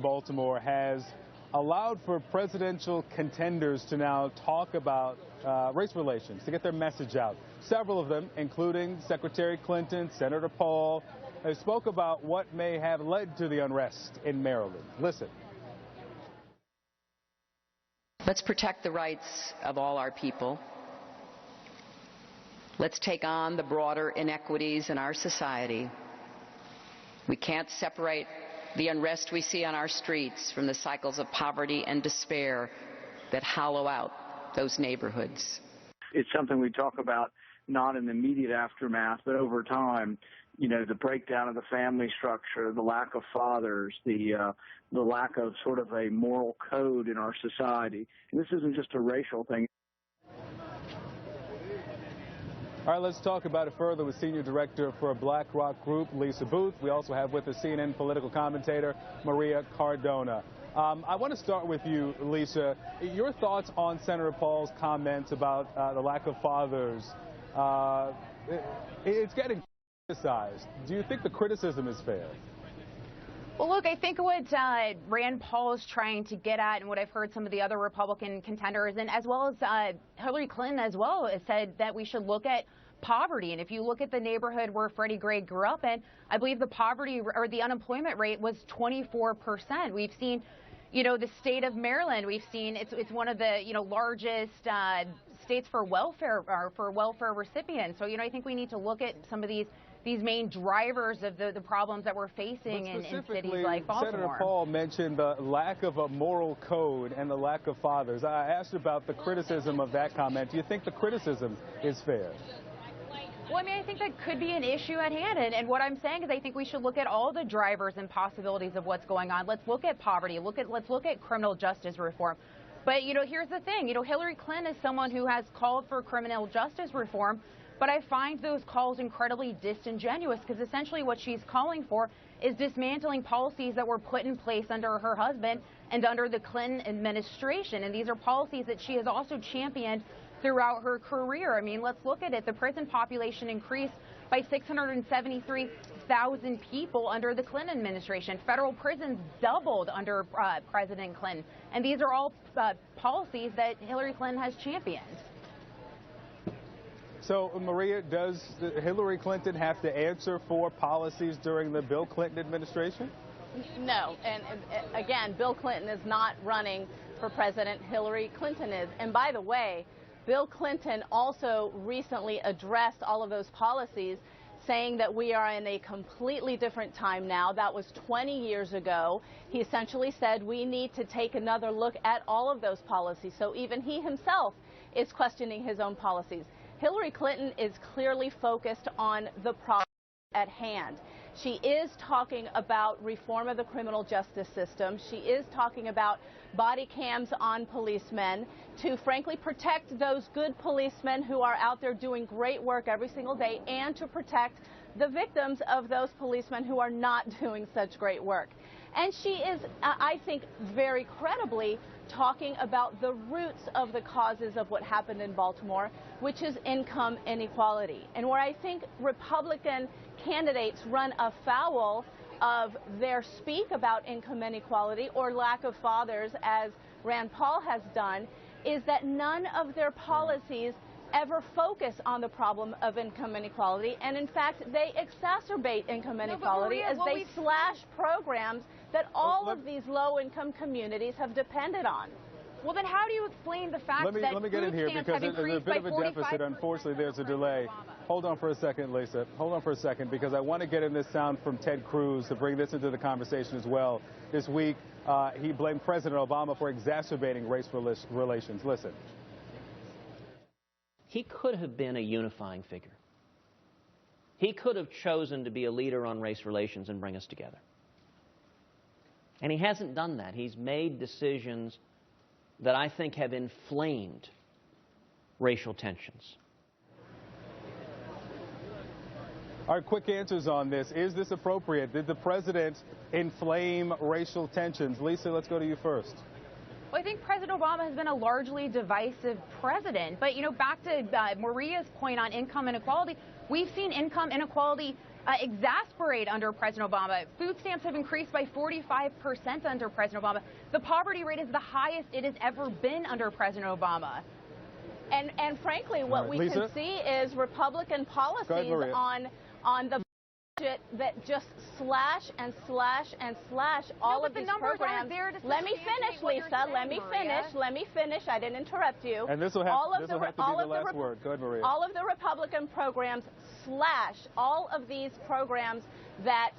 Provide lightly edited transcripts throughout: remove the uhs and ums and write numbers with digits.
Baltimore has allowed for presidential contenders to now talk about race relations, to get their message out. Several of them, including Secretary Clinton, Senator Paul, spoke about what may have led to the unrest in Maryland. Listen. Let's protect the rights of all our people. Let's take on the broader inequities in our society. We can't separate the unrest we see on our streets from the cycles of poverty and despair that hollow out those neighborhoods. It's something we talk about not in the immediate aftermath, but over time. You know, the breakdown of the family structure, the lack of fathers, the lack of sort of a moral code in our society. And this isn't just a racial thing. All right, let's talk about it further with Senior Director for BlackRock Group, Lisa Booth. We also have with us CNN political commentator Maria Cardona. I want to start with you, Lisa. Your thoughts on Senator Paul's comments about the lack of fathers. It's getting criticized. Do you think the criticism is fair? Well, look, I think what Rand Paul is trying to get at, and what I've heard some of the other Republican contenders, and as well as Hillary Clinton as well, has said that we should look at poverty. And if you look at the neighborhood where Freddie Gray grew up in, I believe the poverty or the unemployment rate was 24%. We've seen, you know, the state of Maryland. We've seen it's one of the largest states for welfare recipients. So I think we need to look at some of these main drivers of the problems that we're facing in cities like Baltimore. Senator Paul mentioned the lack of a moral code and the lack of fathers. I asked about the criticism of that comment. Do you think the criticism is fair? Well, I mean, I think that could be an issue at hand. And what I'm saying is I think we should look at all the drivers and possibilities of what's going on. Let's look at poverty. Let's look at criminal justice reform. But, here's the thing. Hillary Clinton is someone who has called for criminal justice reform. But I find those calls incredibly disingenuous because essentially what she's calling for is dismantling policies that were put in place under her husband and under the Clinton administration. And these are policies that she has also championed throughout her career. I mean, let's look at it. The prison population increased by 673,000 people under the Clinton administration. Federal prisons doubled under President Clinton. And these are all policies that Hillary Clinton has championed. So, Maria, does Hillary Clinton have to answer for policies during the Bill Clinton administration? No. And again, Bill Clinton is not running for president. Hillary Clinton is. And by the way, Bill Clinton also recently addressed all of those policies, saying that we are in a completely different time now. That was 20 years ago. He essentially said we need to take another look at all of those policies. So even he himself is questioning his own policies. Hillary Clinton is clearly focused on the problem at hand. She is talking about reform of the criminal justice system. She is talking about body cams on policemen to, frankly, protect those good policemen who are out there doing great work every single day, and to protect the victims of those policemen who are not doing such great work. And she is, I think, very credibly talking about the roots of the causes of what happened in Baltimore, which is income inequality. And where I think Republican candidates run afoul of their speak about income inequality or lack of fathers, as Rand Paul has done, is that none of their policies ever focus on the problem of income inequality, and in fact they exacerbate income inequality as they slash programs that all of these low-income communities have depended on. Well, then how do you explain the fact that let me get in here because there's a bit of a deficit. Unfortunately, there's a delay. Hold on for a second, Lisa. Hold on for a second, because I want to get in this sound from Ted Cruz to bring this into the conversation as well. This week, he blamed President Obama for exacerbating race relations. Listen. He could have been a unifying figure. He could have chosen to be a leader on race relations and bring us together. And he hasn't done that. He's made decisions that I think have inflamed racial tensions. Our quick answers on this. Is this appropriate? Did the president inflame racial tensions? Lisa, let's go to you first. Well, I think President Obama has been a largely divisive president. But, back to Maria's point on income inequality, we've seen income inequality exasperate under President Obama. Food stamps have increased by 45% under President Obama. The poverty rate is the highest it has ever been under President Obama. And frankly, what we Lisa? can see is Republican policies on the budget that just slash and slash and slash all of these programs. Let me finish, Lisa. Let me finish. I didn't interrupt you. And this will have to be the last word. Go ahead, Maria. All of the Republican programs slash all of these programs that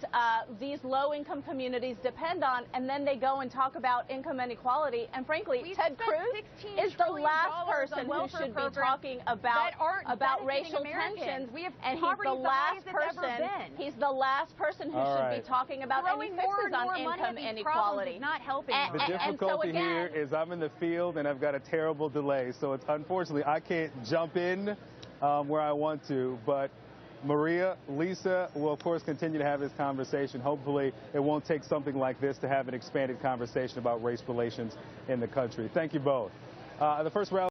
these low-income communities depend on, and then they go and talk about income inequality. And frankly, Ted Cruz is the last person who should be talking about racial tensions, and he's the last person. He's the last person who should be talking about any fixes on income inequality. Not helping. The difficulty here is I'm in the field and I've got a terrible delay, so it's unfortunately I can't jump in where I want to, but Maria, Lisa will, of course, continue to have this conversation. Hopefully, it won't take something like this to have an expanded conversation about race relations in the country. Thank you both. The first round.